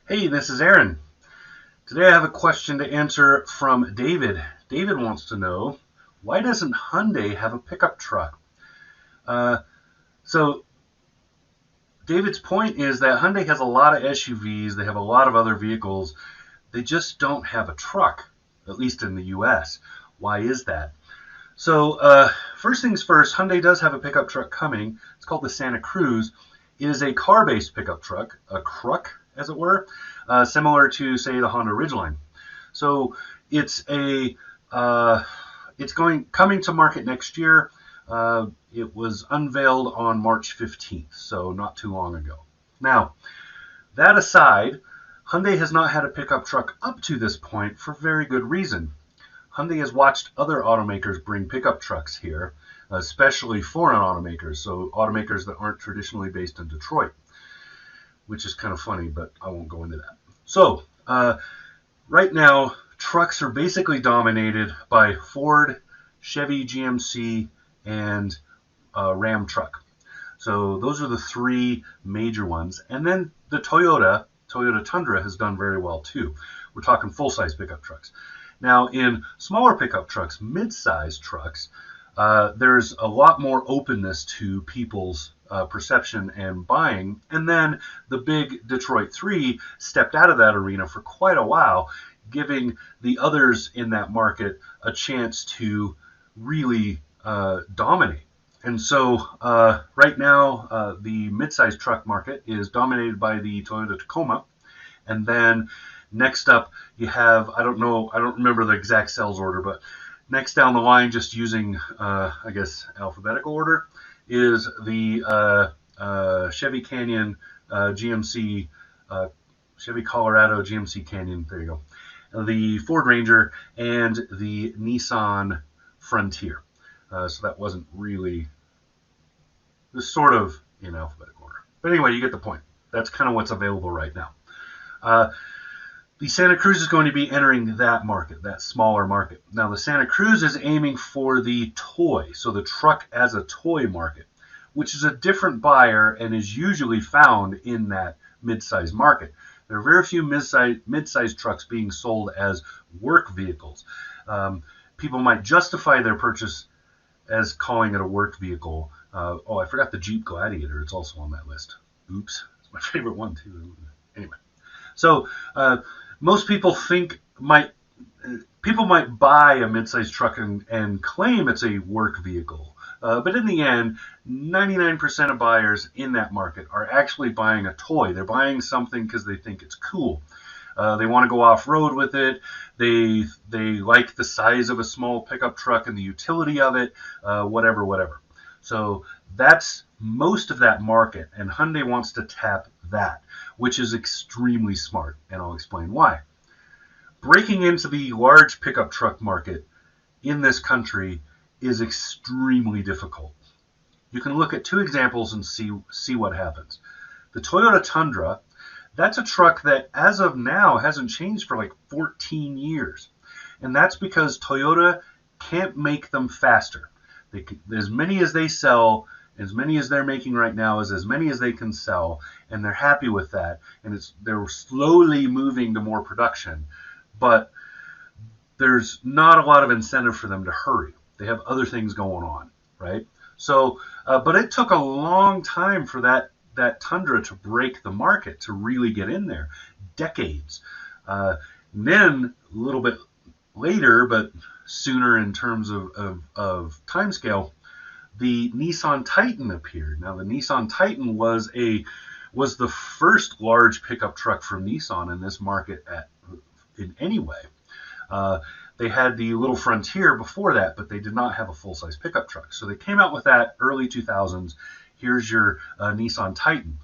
Hey, this is Aaron. Today I have a question to answer from David. David wants to know, why doesn't Hyundai have a pickup truck? Uh, so David's point is that Hyundai has a lot of SUVs, they have a lot of other vehicles, they just don't have a truck, at least in the US. Why is that? First things first, Hyundai does have a pickup truck coming. It's called the Santa Cruz. It is a car-based pickup truck, a truck, as it were, similar to, say, the Honda Ridgeline. So it's a it's coming to market next year. It was unveiled on March 15th, so not too long ago. Now, that aside, Hyundai has not had a pickup truck up to this point for very good reason. Hyundai has watched other automakers bring pickup trucks here, especially foreign automakers, so automakers that aren't traditionally based in Detroit, which is kind of funny, but I won't go into that. Right now, trucks are basically dominated by Ford, Chevy, GMC, and Ram truck. So those are the three major ones. And then the Toyota Tundra has done very well too. We're talking full-size pickup trucks. Now, in smaller pickup trucks, mid-size trucks, there's a lot more openness to people's perception and buying. And then the big Detroit 3 stepped out of that arena for quite a while, giving the others in that market a chance to really dominate. And so right now, the mid-size truck market is dominated by the Toyota Tacoma. And then next up, you have, I don't remember the exact sales order, but next down the line, just using, I guess, alphabetical order, is the Chevy Canyon GMC, Chevy Colorado GMC Canyon, there you go, the Ford Ranger, and the Nissan Frontier. So that wasn't really, sort of in alphabetical order. But anyway, you get the point. That's kind of what's available right now. The Santa Cruz is going to be entering that market, that smaller market. Now, the Santa Cruz is aiming for the toy, so the truck as a toy market, which is a different buyer and is usually found in that mid-size market. There are very few mid-size trucks being sold as work vehicles. People might justify their purchase as calling it a work vehicle. I forgot the Jeep Gladiator. It's also on that list. Oops, it's my favorite one too. Anyway, so most people people might buy a mid-sized truck and claim it's a work vehicle. But in the end, 99% of buyers in that market are actually buying a toy. They're buying something because they think it's cool. They want to go off-road with it. They like the size of a small pickup truck and the utility of it, whatever. So that's most of that market, and Hyundai wants to tap that, which is extremely smart, and I'll explain why. Breaking into the large pickup truck market in this country is extremely difficult. You can look at two examples and see what happens. The Toyota Tundra, that's a truck that as of now hasn't changed for like 14 years. And that's because Toyota can't make them faster. As many as they sell, as many as they're making right now is as many as they can sell, and they're happy with that. And they're slowly moving to more production, but there's not a lot of incentive for them to hurry. They have other things going on, right? So, but it took a long time for that Tundra to break the market, to really get in there, decades. Then a little bit later, but sooner in terms of time scale, the Nissan Titan appeared. Now, the Nissan Titan was the first large pickup truck from Nissan in this market in any way. They had the little Frontier before that, but they did not have a full-size pickup truck. So they came out with that early 2000s. Here's your Nissan Titan.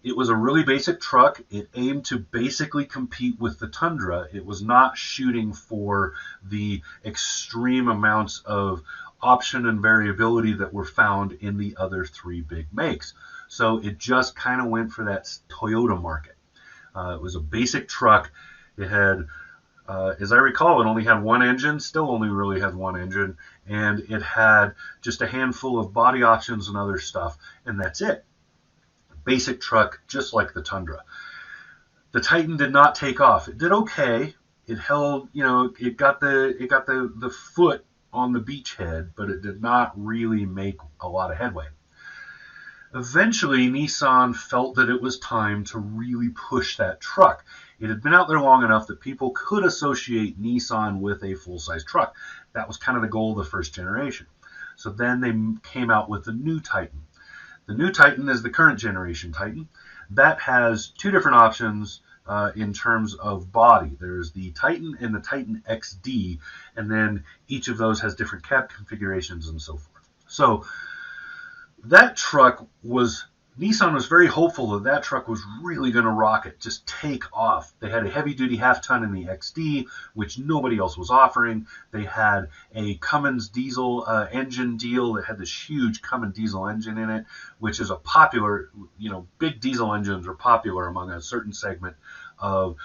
It was a really basic truck. It aimed to basically compete with the Tundra. It was not shooting for the extreme amounts of option and variability that were found in the other three big makes. So it just kind of went for that Toyota market. It was a basic truck. It had, as I recall, it only had one engine, still only really had one engine, and it had just a handful of body options and other stuff, and that's it. Basic truck, just like the Tundra. The Titan did not take off. It did okay. It held, it got the foot on the beachhead, but it did not really make a lot of headway. Eventually, Nissan felt that it was time to really push that truck. It had been out there long enough that people could associate Nissan with a full-size truck. That was kind of the goal of the first generation. So then they came out with the new Titan. The new Titan is the current generation Titan. That has two different options in terms of body. There's the Titan and the Titan XD, and then each of those has different cab configurations and so forth. So that truck Nissan was very hopeful that that truck was really going to rock it, just take off. They had a heavy-duty half-ton in the XD, which nobody else was offering. They had a Cummins diesel engine deal that had this huge Cummins diesel engine in it, which is a popular, big diesel engines are popular among a certain segment of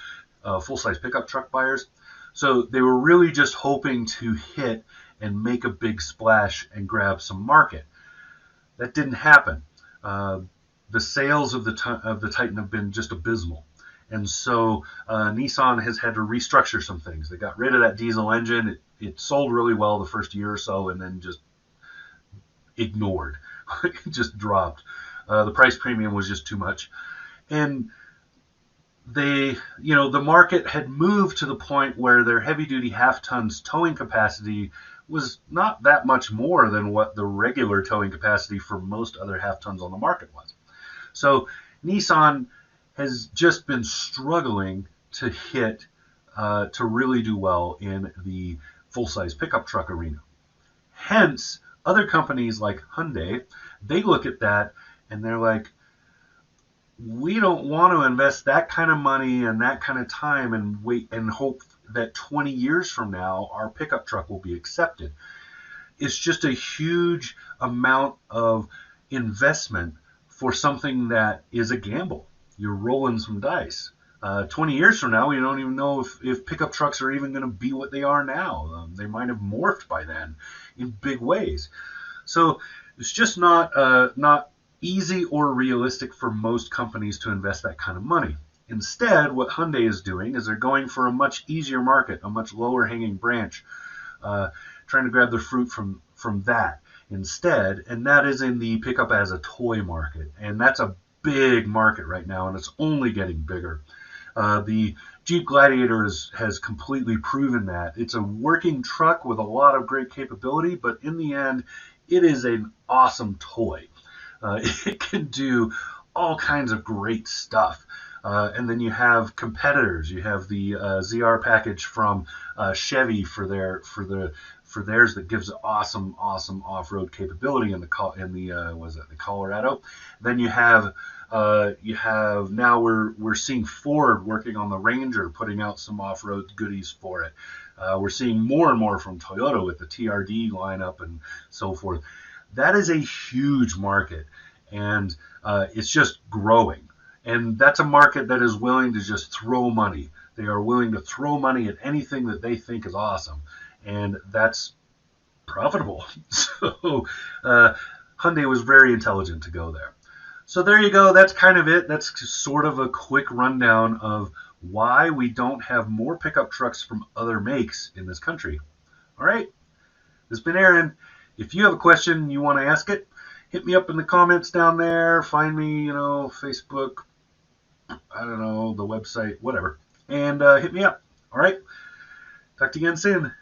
full-size pickup truck buyers. So they were really just hoping to hit and make a big splash and grab some market. That didn't happen. The sales of the Titan have been just abysmal. And so Nissan has had to restructure some things. They got rid of that diesel engine. It sold really well the first year or so and then just ignored. It just dropped. The price premium was just too much. And the market had moved to the point where their heavy-duty half-tons towing capacity was not that much more than what the regular towing capacity for most other half-tons on the market was. So Nissan has just been struggling to hit, to really do well in the full-size pickup truck arena. Hence, other companies like Hyundai, they look at that and they're like, we don't want to invest that kind of money and that kind of time and wait and hope that 20 years from now our pickup truck will be accepted. It's just a huge amount of investment for something that is a gamble. You're rolling some dice. 20 years from now, we don't even know if pickup trucks are even going to be what they are now. They might have morphed by then in big ways. So it's just not easy or realistic for most companies to invest that kind of money. Instead, what Hyundai is doing is they're going for a much easier market, a much lower hanging branch, trying to grab the fruit from that instead, and that is in the pickup as a toy market. And that's a big market right now, and it's only getting bigger. The Jeep Gladiator has completely proven that. It's a working truck with a lot of great capability, but in the end, it is an awesome toy. It can do all kinds of great stuff. And then you have competitors. You have the ZR package from Chevy for theirs that gives awesome off-road capability in the Colorado. Then you have now we're seeing Ford working on the Ranger, putting out some off-road goodies for it. We're seeing more and more from Toyota with the TRD lineup and so forth. That is a huge market, and it's just growing. And that's a market that is willing to just throw money. They are willing to throw money at anything that they think is awesome, and that's profitable. So Hyundai was very intelligent to go there. So there you go. That's kind of it. That's sort of a quick rundown of why we don't have more pickup trucks from other makes in this country. All right. This has been Aaron. If you have a question you want to ask it, hit me up in the comments down there. Find me, Facebook, I don't know, the website, whatever. And hit me up. All right. Talk to you again soon.